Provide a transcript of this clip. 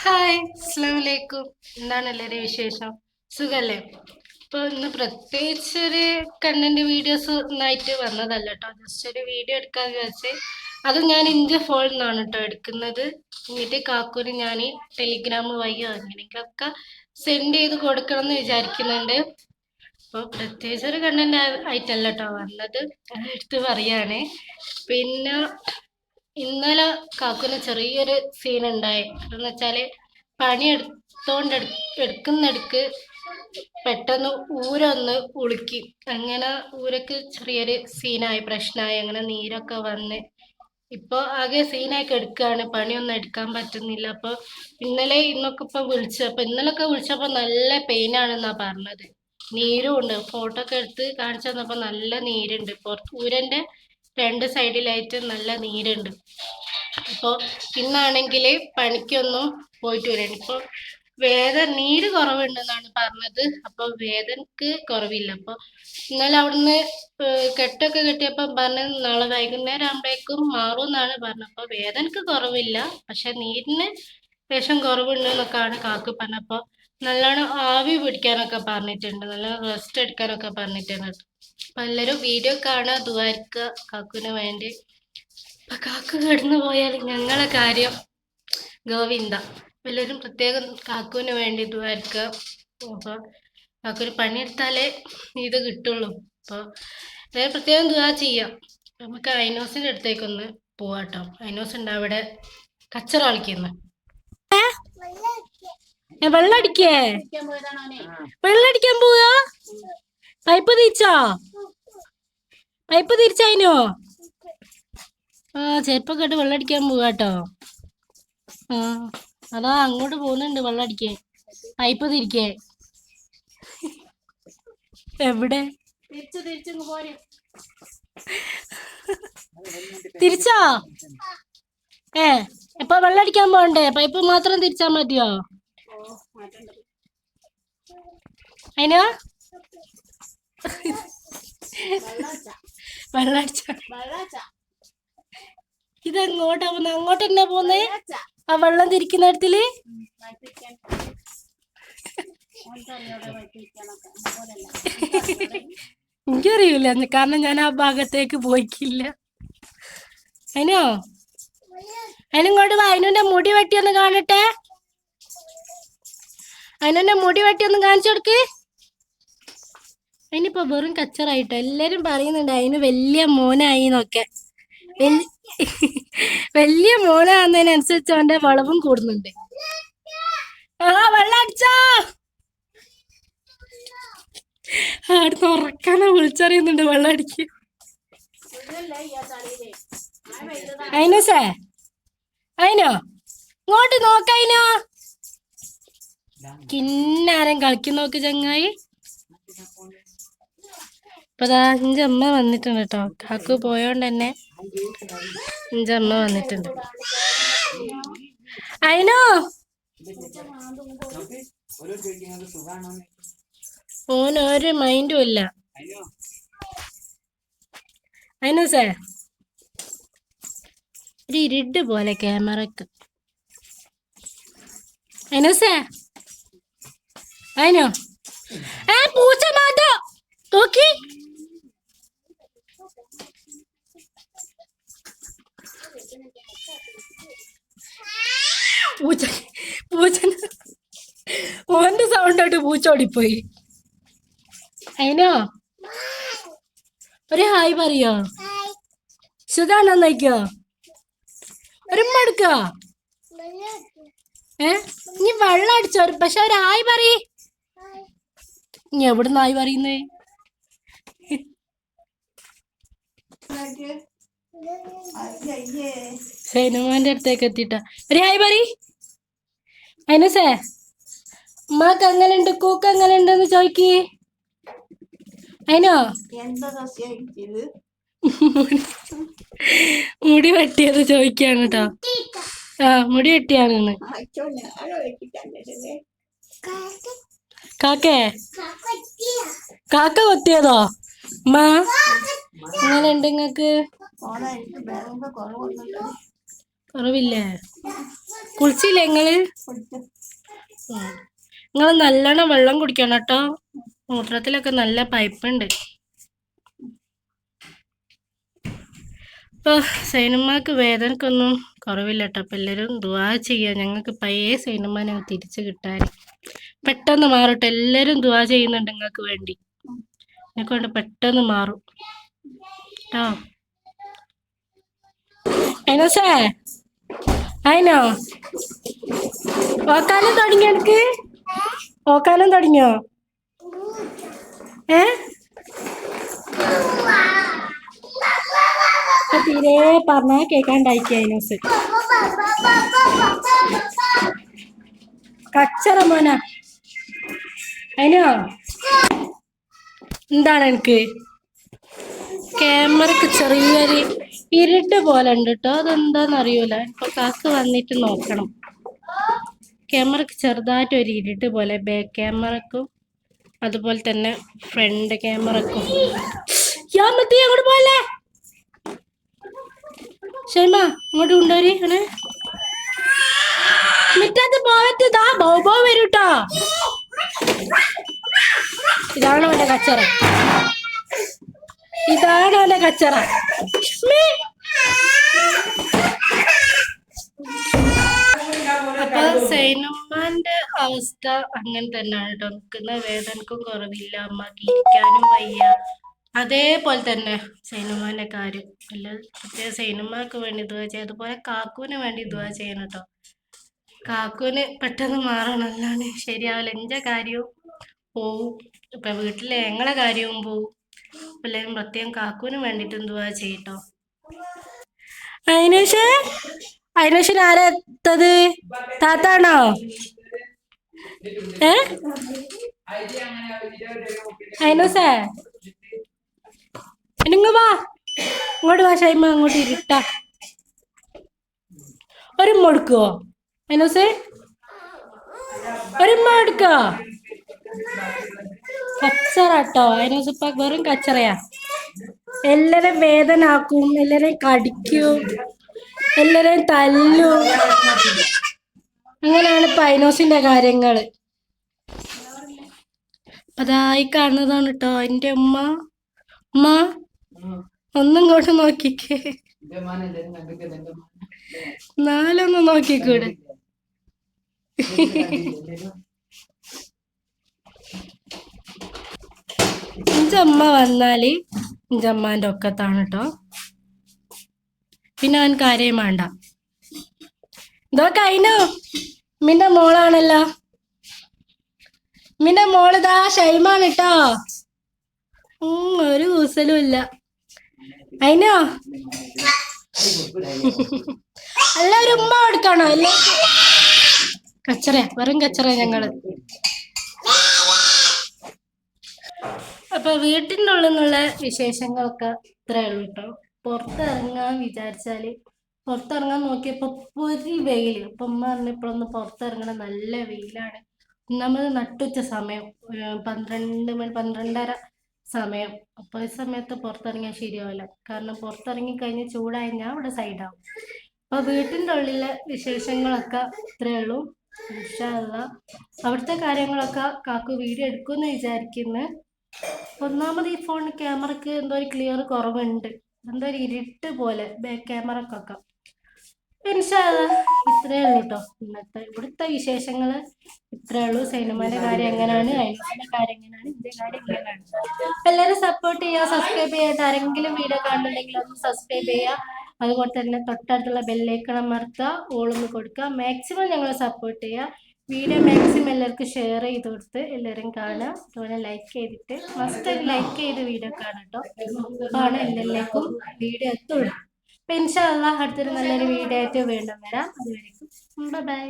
Hi അസ്സലാമു അലൈക്കും. എന്താണ് എല്ലാവരും വിശേഷം? സുഖല്ലേ? ഇപ്പൊ ഇന്ന് പ്രത്യേകിച്ച് ഒരു കണ്ടന്റ് വീഡിയോസ് ഒന്നായിട്ട് വന്നതല്ല കേട്ടോ. ജസ്റ്റ് ഒരു വീഡിയോ എടുക്കാന്ന് വിചാരിച്ച് അത് ഞാൻ എൻ്റെ ഫോണിൽ നിന്നാണ് കേട്ടോ എടുക്കുന്നത്. എന്നിട്ട് കാക്കൂന് ഞാൻ ടെലിഗ്രാം വഴിയോ അങ്ങനെയൊക്കെ സെൻഡ് ചെയ്ത് കൊടുക്കണം എന്ന് വിചാരിക്കുന്നുണ്ട്. അപ്പോൾ പ്രത്യേകിച്ച് ഒരു കണ്ടന്റ് ആയിട്ടല്ല കേട്ടോ വന്നത്, എടുത്ത് പറയാണ്. പിന്നെ ഇന്നലെ കാക്കുന് ചെറിയൊരു സീൻ ഉണ്ടായി. എന്ന് വെച്ചാല് പണി എടുക്കുന്നിടക്ക് പെട്ടെന്ന് ഊരൊന്ന് ഉളുക്കി. അങ്ങനെ ഊരക്ക് ചെറിയൊരു സീനായി, പ്രശ്നമായി. അങ്ങനെ നീരൊക്കെ വന്ന് ഇപ്പൊ ആകെ സീനായി എടുക്കുകയാണ്. പണിയൊന്നും എടുക്കാൻ പറ്റുന്നില്ല. അപ്പൊ ഇന്നലെ ഇന്നൊക്കെ ഇന്നലൊക്കെ വിളിച്ചപ്പോ നല്ല പെയിൻ ആണെന്നാ പറഞ്ഞത്. നീരും ഉണ്ട്. ഫോട്ടോ ഒക്കെ എടുത്ത് കാണിച്ചു തന്നപ്പോ നല്ല നീരുണ്ട്. ഊരന്റെ രണ്ട് സൈഡിലായിട്ട് നല്ല നീരുണ്ട്. അപ്പോൾ ഇന്നാണെങ്കിൽ പണിക്കൊന്നും പോയിട്ട് വരാൻ. ഇപ്പോൾ നീര് കുറവുണ്ടെന്നാണ് പറഞ്ഞത്. അപ്പോൾ വേദനക്ക് കുറവില്ല. അപ്പോൾ ഇന്നലെ അവിടുന്ന് കെട്ടൊക്കെ കെട്ടിയപ്പോൾ പറഞ്ഞത് നാളെ വൈകുന്നേരം ആകുമ്പോഴേക്കും മാറും എന്നാണ് പറഞ്ഞത്. അപ്പോൾ വേദനക്ക് കുറവില്ല, പക്ഷെ നീരിന് ലേശം കുറവുണ്ട് എന്നൊക്കെയാണ് കാക്കു പറഞ്ഞത്. അപ്പോൾ നല്ലോണം ആവി പിടിക്കാനൊക്കെ പറഞ്ഞിട്ടുണ്ട്, നല്ല റെസ്റ്റ് എടുക്കാനൊക്കെ പറഞ്ഞിട്ടുണ്ട്. അപ്പൊ എല്ലാവരും വീഡിയോ കാണാൻ ദുആരിക്കുക കാക്കുവിന് വേണ്ടി. അപ്പൊ കാക്കു കിടന്നു പോയാൽ ഞങ്ങളെ കാര്യം ഗോവിന്ദ. എല്ലാവരും പ്രത്യേകം കാക്കുവിന് വേണ്ടി ദുആരിക്കുക. അപ്പൊ കാക്കുവിന് പണിയെടുത്താലേ ഇത് കിട്ടുള്ളൂ. അപ്പോൾ എല്ലാവരും പ്രത്യേകം ദുആ ചെയ്യാം. നമുക്ക് ഐനോസിന്റെ അടുത്തേക്കൊന്ന് പോവാട്ടോ. ഐനോസ് ഉണ്ട് അവിടെ കച്ചറ കളിക്കുന്നു. വെള്ളടിക്കേ വെള്ളടിക്കാൻ പോവാ. പൈപ്പ് തിരിച്ചതിനോ? ചെരുപ്പൊക്കെ ഇട്ട് വെള്ളടിക്കാൻ പോവാട്ടോ. ആ അതാ അങ്ങോട്ട് പോകുന്നുണ്ട് വെള്ളടിക്കേ. പൈപ്പ് തിരിക്കേ. എവിടെ തിരിച്ചോ? ഇപ്പൊ വെള്ളടിക്കാൻ പോണ്ടേ? പൈപ്പ് മാത്രം തിരിച്ചാ മതിയോ? അതിനോ വെള്ളടിച്ച ഇതെങ്ങോട്ടാ പോന്നെ? അങ്ങോട്ട് തന്നെ പോന്നേ? ആ വെള്ളം തിരിക്കുന്നിടത്തില് എനിക്കറിയില്ല, കാരണം ഞാൻ ആ ഭാഗത്തേക്ക് പോയിക്കില്ല. അതിനിങ്ങോട്ട് വാ. അതിനെ മുടി വെട്ടിയൊന്ന് കാണട്ടെ. അതിനെ മുടി വെട്ടിയൊന്ന് കാണിച്ചു കൊടുക്ക്. അതിനിപ്പോ വെറും കച്ചറായിട്ടോ. എല്ലാരും പറയുന്നുണ്ട് അതിന് വലിയ മോനായി എന്നൊക്കെ. വലിയ മോനാകുന്നതിനനുസരിച്ച് അവന്റെ വളവും കൂടുന്നുണ്ട്. വെള്ളം അടിച്ചോ? അടുത്ത് ഉറക്കാനെ വിളിച്ചറിയുന്നുണ്ട് വെള്ളം അടിക്കും. അതിനോ ഇങ്ങോട്ട് നോക്കതിനോ. കിന്നാരം കളിക്കും നോക്ക് ചങ്ങായി. ഇപ്പൊ എന്റെ അമ്മ വന്നിട്ടുണ്ട് കേട്ടോ. കാക്കു പോയോണ്ട് തന്നെ എന്റെ അമ്മ വന്നിട്ടുണ്ട്. അതിനോ ഓനൊരു മൈൻഡും ഇല്ല. അതിനോസേ ഒരു ഇരുട്ട് പോലെ ക്യാമറക്ക്. അതിനോസേ അതിനോ പൂച്ച മാതോ നോക്കി. ഓന്റെ സൗണ്ട് ആയിട്ട് പൂച്ച ഓടിപ്പോയി. അതിനോ ഒരു ഹായ് പറയോ? സുഖാണോ നോക്കിയോ? ഒരു മടുക്കോ? നീ വെള്ളം അടിച്ചോ? പക്ഷെ ഒരു ഹായ് പറയ്. നീ എവിടുന്ന് ഹായ് പറയുന്നേ? സൈനുമാന്റെ അടുത്തേക്ക് എത്തിട്ടാ ഒരു ഹായ് പറയ്. അതിനസേ ഉമ്മാക്ക് എങ്ങനെയുണ്ട്, കൂക്ക് എങ്ങനെയുണ്ടെന്ന് ചോദിക്ക്. അതിനോ മുടി വെട്ടിയത് ചോദിക്കാണ് കേട്ടോ. മുടി വെട്ടിയാണെന്ന്. കാക്ക കൊത്തിയതോ? ഉമ്മ എങ്ങനെയുണ്ട് നിങ്ങക്ക്? കുറവില്ലേ? കുളിച്ചില്ലേ നിങ്ങള്? നിങ്ങൾ നല്ലോണം വെള്ളം കുടിക്കണം കേട്ടോ. മൂത്രത്തിലൊക്കെ നല്ല പൈപ്പുണ്ട്. ഇപ്പോൾ സൈനമ്മക്ക് വേദനക്കൊന്നും കുറവില്ല കേട്ടോ. അപ്പം എല്ലാവരും ദുആ ചെയ്യുക, ഞങ്ങൾക്ക് പഴയ സൈനമ്മ ഞങ്ങൾ തിരിച്ചു കിട്ടാൻ. പെട്ടെന്ന് മാറട്ടെ. എല്ലാവരും ദുആ ചെയ്യുന്നുണ്ട് നിങ്ങൾക്ക് വേണ്ടി. എന്നെ കൊണ്ട് പെട്ടെന്ന് മാറും കേട്ടോ. അതിനോസേ അതിനോ ഓക്കാനം തുടങ്ങിയോ? എനിക്ക് ഓക്കാനം തുടങ്ങിയോ? ഏ തീരെ പറഞ്ഞാ കേൾക്കാണ്ടായിക്ക് അതിനോസ്. കച്ചറ മോന അതിനോ. എന്താണ് എനിക്ക് ക്യാമറക്ക് ചെറിയൊരു ഇരുട്ട് പോലെ ഉണ്ട് കേട്ടോ. അതെന്താന്ന് അറിയൂല. ഇപ്പൊ കാക്ക് വന്നിട്ട് നോക്കണം. ക്യാമറക്ക് ചെറുതായിട്ട് ഒരു ഇരുട്ട് പോലെ, ബാക്ക് ക്യാമറക്കും അതുപോലെ തന്നെ ഫ്രണ്ട് ക്യാമറക്കും. അങ്ങോട്ട് പോലെ ഷൈമ അങ്ങോട്ട് കൊണ്ടുവരി. അങ്ങനെ മിറ്റത്ത് പോവറ്റതാ ബോബോ വരൂട്ടോ. ഇതാണ് അവന്റെ കച്ചറ, ഇതാണ് അവന്റെ കച്ചറ. അപ്പൊ സൈനുമ്മാന്റെ അവസ്ഥ അങ്ങനെ തന്നെയാണ് കേട്ടോ. നിൽക്കുന്ന വേദനക്കും കുറവില്ല, അമ്മക്ക് ഇരിക്കാനും വയ്യ. അതേപോലെ തന്നെ സൈനുമ്മാന്റെ കാര്യം അല്ല. പ്രത്യേക സൈനുമ്മാക്ക് വേണ്ടി ദുആ ചെയ്യുക, അതുപോലെ കാക്കൂന് വേണ്ടി ദുആ ചെയ്യണം കേട്ടോ. കാക്കൂന് പെട്ടെന്ന് മാറണം, അല്ലാണ്ട് ശരിയാവില്ല. എന്റെ കാര്യവും പോവും, ഇപ്പൊ വീട്ടിലെ ഞങ്ങളെ കാര്യവും പോവും. എല്ലാവരും പ്രത്യേകം കാക്കൂന് വേണ്ടിയിട്ടും ദുആ ചെയ്യട്ടോ. അതിനുശേഷം ആരാ എത്തത്? താത്താണോ? അതിനൂസേ ഇങ്ങ് വാ, ഇങ്ങോട്ട് വാ ഷൈമ, അങ്ങോട്ട് ഇരുട്ടാ. ഒരുമ്മ എടുക്കുവോ അതിനൂസേ? ഒരുമ്മ എടുക്കോ? കച്ചറാട്ടോ അതിനൂസ്. ഇപ്പൊ വെറും കച്ചറയാ. എല്ലാരെയും വേദന ആക്കും, എല്ലാരെയും കടിക്കും, എല്ലാരെയും തല്ലും. അങ്ങനെയാണ് ഇപ്പൊ ഐനോസിന്റെ കാര്യങ്ങള്. അതായി കാണുന്നതാണ് കേട്ടോ എന്റെ ഉമ്മ. ഉമ്മ ഒന്നും ഇങ്ങോട്ട് നോക്കിക്കേ, നാലൊന്ന് നോക്കിക്കൂടെ? ഇഞ്ചമ്മ വന്നാല് ഇഞ്ചമ്മാന്റെ ഒക്കത്താണ് കേട്ടോ. പിന്നെ അവൻ കാര്യം വേണ്ട. ഇതൊക്കെ അയിനോ മിന്റെ മോളാണല്ലോ. മിന്റെ മോളിതാ ഷൈമാണ് കേട്ടോ. ഒരു കൂസലും ഇല്ല അയിനോ. എല്ലാവരും ഉമ്മ കൊടുക്കണോ? അല്ല കച്ചറ, വെറും കച്ചറ ഞങ്ങള്. അപ്പൊ വീട്ടിൻ്റെ ഉള്ളിൽ നിന്നുള്ള വിശേഷങ്ങളൊക്കെ ഇത്രേ ഉള്ളൂ കേട്ടോ. പുറത്തിറങ്ങാൻ വിചാരിച്ചാല് പുറത്തിറങ്ങാൻ നോക്കിയപ്പോ ഒരു വെയില്. അപ്പൊ ഉമ്മ പറഞ്ഞപ്പോഴൊന്ന് പുറത്തിറങ്ങണ നല്ല വെയിലാണ്. നമ്മൾ നട്ടുച്ച സമയം 12 മണി 12:30 സമയം. അപ്പൊ ഈ സമയത്ത് പുറത്തിറങ്ങിയാൽ ശരിയാവില്ല, കാരണം പുറത്തിറങ്ങി കഴിഞ്ഞ് ചൂടായി ഞാൻ ഇവിടെ സൈഡാവും. അപ്പൊ വീട്ടിൻ്റെ ഉള്ളിലെ വിശേഷങ്ങളൊക്കെ ഇത്രേ ഉള്ളൂ. ഇൻഷാ അല്ലാഹ് അവിടുത്തെ കാര്യങ്ങളൊക്കെ കാക്കു വീഡിയോ എടുക്കുമെന്ന് വിചാരിക്കുന്നു. ഒന്നാമത് ഈ ഫോൺ ക്യാമറക്ക് എന്തോ ഒരു ക്ലിയർ കുറവുണ്ട്, എന്തോ ഒരു ഇരുട്ട് പോലെ ബാക്ക് ക്യാമറക്കൊക്കെ. ഇൻഷാ അല്ലാഹ് ഇത്രേ ഉള്ളൂ കേട്ടോ. ഇന്നത്തെ ഇവിടുത്തെ വിശേഷങ്ങൾ ഇത്രേ ഉള്ളൂ. സൈനമാന്റെ കാര്യം എങ്ങനെയാണ്, ഐനോസിന്റെ കാര്യം എങ്ങനെയാണ്, ഇതിന്റെ കാര്യം എങ്ങനെയാണ്. എല്ലാവരും സപ്പോർട്ട് ചെയ്യുക, സബ്സ്ക്രൈബ് ചെയ്യാത്ത ആരെങ്കിലും വീഡിയോ കാണുന്നുണ്ടെങ്കിൽ ഒന്ന് സബ്സ്ക്രൈബ് ചെയ്യുക. അതുപോലെ തന്നെ തൊട്ടടുത്തുള്ള ബെല്ലൈക്കൺ അമർത്തുക, ഓളൊന്ന് കൊടുക്കുക. മാക്സിമം ഞങ്ങൾ സപ്പോർട്ട് ചെയ്യുക. വീഡിയോ മാക്സിമം എല്ലാവർക്കും ഷെയർ ചെയ്ത് കൊടുത്ത് എല്ലാവരും കാണുക. അതുപോലെ ലൈക്ക് ചെയ്തിട്ട് മസ്റ്റ് ലൈക്ക് ചെയ്ത് വീഡിയോ കാണാം കേട്ടോ. ആണ് എല്ലാവർക്കും വീഡിയോ എത്തുള്ളൂ. അപ്പൊ ഇൻഷാ അല്ലാഹ് അടുത്തൊരു നല്ലൊരു വീഡിയോ ആയിട്ട് വീണ്ടും വരാം. അതുവരെയും ബൈ ബൈ.